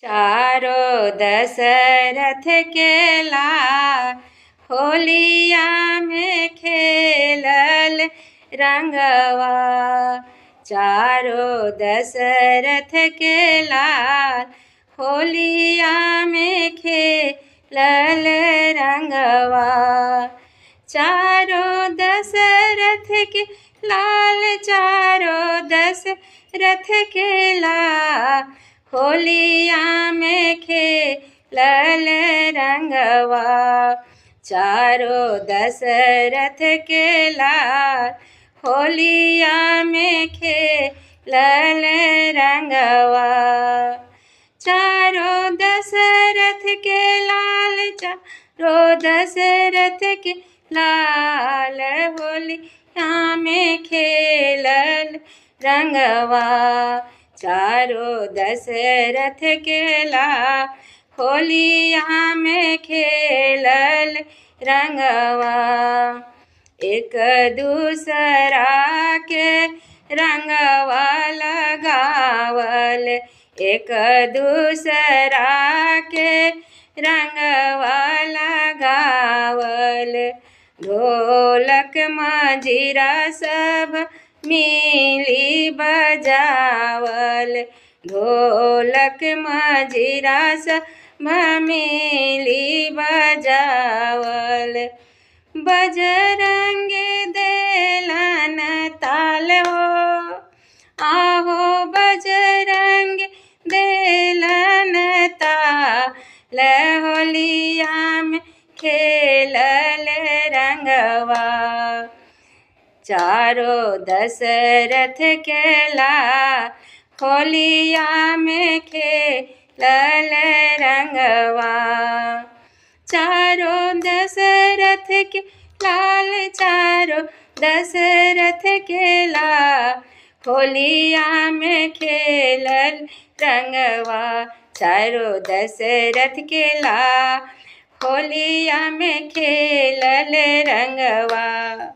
चारों दशरथ के लाल होलिया में खेलल रंगवा। चारों दशरथ के लाल होलिया में खेलल रंगवा। चारों दशरथ के लाल, चारों दशरथ के लाल होलिया में खेलल रंगवा। चारों दशरथ के लाल होलिया में खेलल रंगवा। चारों दशरथ के लाल, चारों दशरथ के लाल होलिया में खेलल रंगवा। चारों दशरथ के लाल होलिया में खेलल रंगवा। एक दूसरा के रंगवा लगावल, एक दूसरा के रंगवा लगावल। ढोलक मंजीरा सब मिली बजावल, ढोलक मंजीरा सब मिली बजावल। बजरंग देलन ताल हो, आहो बजरंग देलन ताल होलिया में खेलल रंगवा। चारों दशरथ के लाल होलिया में खेलल रंगवा। चारों दशरथ के लाल, चारों दशरथ के लाल होलिया में खेलल रंगवा। चारों दशरथ के लाल होलिया में खेलल रंगवा।